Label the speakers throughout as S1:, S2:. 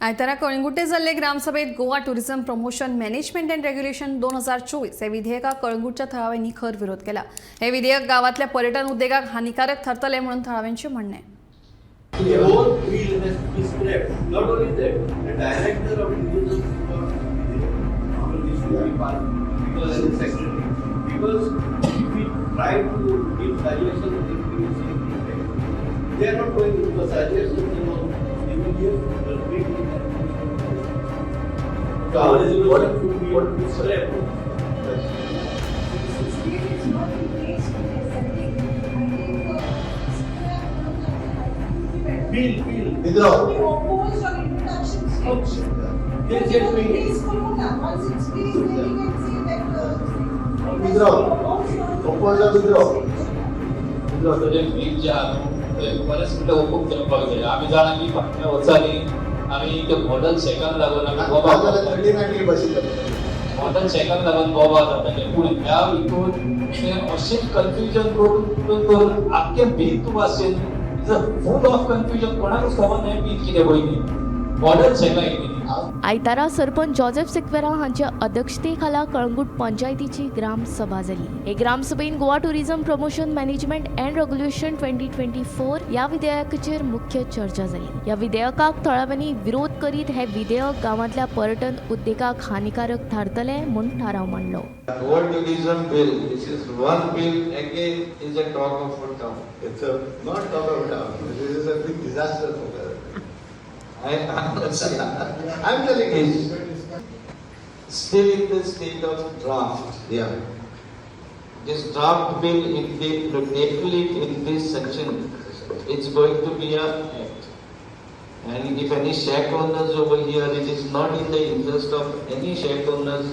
S1: आयतारा कळंगुटे जाल्ले ग्रामसभेत Goa tourism promotion management and regulation 2024 हे विधेयकाक कळंगुटच्या थळाव्यांनी खर विरोध केला. हे विधेयक गावातल्या पर्यटन उद्देगाक हानिकारक ठरतले म्हणून थळाव्यांचे म्हणणे.
S2: The whole field has to be scrapped. Not only that, the director of tourism should be part because as a secretary. Because if we try to give suggestions, they are not going to the suggestions. They will give the big. So our resolution should be scrapped. Feel.
S3: Withdraw.
S4: We opposed on introduction stage.
S2: Yes,
S4: Please, Corona, once it's finished, then you can say that.
S3: Withdraw. Proposal withdraw.
S5: म्हणजे वीज जे आहा न्हू बरेच मिनटां ओपूक करपाक जाय. आमी जाणा की फाटल्या वर्सांनी आमी ते मॉडर्न शेकाक लागून आमी बोबा मॉडर्न शेकाक लागून बोबा जाताले. पूण ह्या हितून ते अशें कन्फ्युजन करून आख्खे भीत भाशेन फूल ऑफ कन्फ्युजन कोणाकूच खबर नाही भीत कितें पयली मॉडर्न शेकां येयली.
S6: आयतारा सरपंच जोसेफ सिक्वेरा हांच्या अध्यक्षतेखाला कळंगूट पंचायतीची ग्रामसभा जाली. हे ग्रामसभेन Goa tourism promotion management and regulation 2024 ह्या विधेयकाचेर मुख्य चर्चा जाली. ह्या विधेयकाक थळाव्यांनी विरोध करीत हे विधेयक गांवांतल्या पर्यटन उद्देगाक हानिकारक थारतले म्हूण थाराव मांडलो.
S7: World Tourism Bill, this is one bill again is a talk of a town.
S3: It's not talk of town. This is a big disaster for the.
S7: I'm not saying.
S3: I'm telling you.
S7: It's still in the state of draft.
S3: Yeah.
S7: This draft bill, if they protect it in this section, it's going to be a act. And if any shack owners over here, it is not in the interest of any shack owners,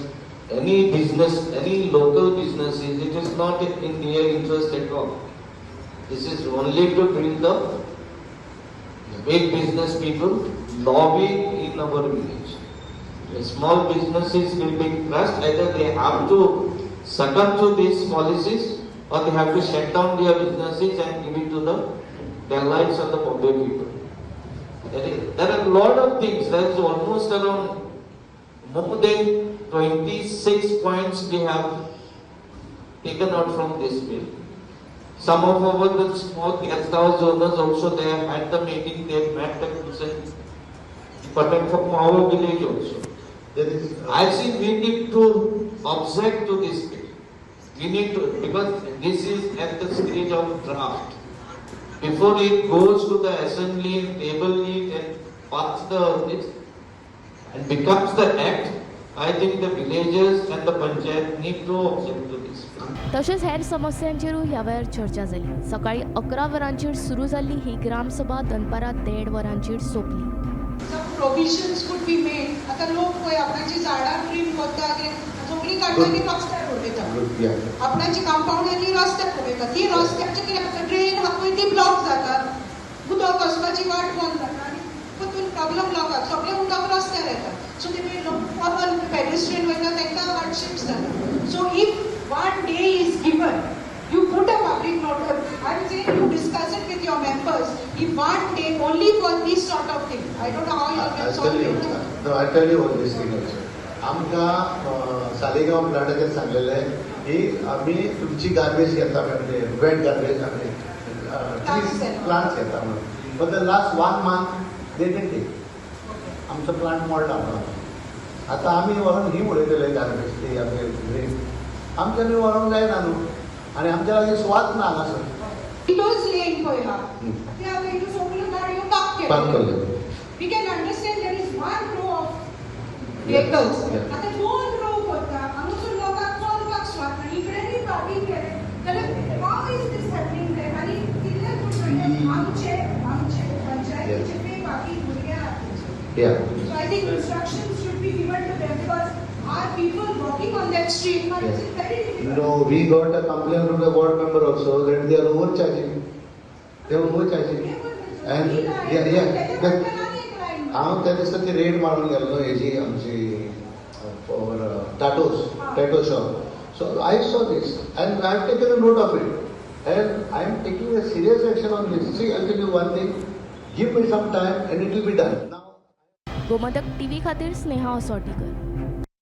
S7: any business, any local businesses, it is not in their interest at all. This is only to bring the big business people lobbying in our village. The small businesses will be crushed. Either they have to succumb to these policies or they have to shut down their businesses and give it to the delights of the Bombay people. There are a lot of things. There is almost around more than 26 points we have taken out from this bill. Some of our the small guest house owners also they have had the meeting, they have met the concern, but from our village also. I think we need to object to this bill. We need to, because this is at the stage of draft. Before it goes to the assembly, table it and pass the and becomes the act, I think the villages and the panchayat need to object to this.
S6: तशेंच हेर समस्यांचेरूय ह्या वेळार चर्चा जाली. सकाळी 11 वरांचेर सुरू जाल्ली ही ग्रामसभा दनपारां 1:30 वरांचेर सोंपली.
S4: Some provisions could be made. आता लोक पळय आपणाची झाडां ट्रीम करता कितें जंगली काडटाली रस्त्यार उडयता. आपणाची कंपाउंडांनी रस्त्यार उडयता. ती रस्त्याचे कितें जाता ड्रेन आहा पळय ती ब्लॉक जाता. उदक वचपाची वाट बंद जाता आनी तितून प्रॉब्लम लोकांक सगळें उदक रस्त्यार येता. सो ते लोक पेडेस्ट्रियन वयता तांकां हार्डशिप्स जाता. So if one day is given, you put a public notice. I'm saying you discuss it with your members. If one day only for this sort of thing. I don't know how you can solve it.
S3: No, I tell you all this thing also. आमकां सालेगांव प्लांटाचेर सांगलेले की आमी तुमची garbage घेता म्हणजे wait garbage आमी plants घेता म्हणून. For the last 1 month they didn't take. आमचो प्लांट मोडला म्हणून. आतां आमी व्हरून ही उडयतले गार्बेज ती आमी ड्रेन आमच्यानी व्हरोंक जायना न्हू आनी आमच्या लागीं स्वाद ना हांगासर.
S4: Windows lane पळय हा. ते हांवें हितून सगळ्यो गाडयो पार्क केल्यो. We can understand there is one row of vehicles. आता 2 row करता. हांगासर लोकांक चलपाक स्वाद ना. इकडेनी पार्किंग केलें. जाल्यार how is this happening there? आनी कितले कुटुंब आमचे पंचायतीचे पे बाकी भुरगे आहात.
S3: Yeah.
S4: So I think instructions should be given to them because our people walking on that street are very difficult.
S3: No, we got a complaint from the board member also that they are overcharging. They are overcharging. And हांव त्या दिसा ती red मारून गेल्लो हेजी आमची for tattoo shop. So I saw this and I have taken a note of it and I am taking a serious action on this. See I tell you one thing, give me some time and it will be done.
S6: Gomantak TV खातीर स्नेहा असोटीकर.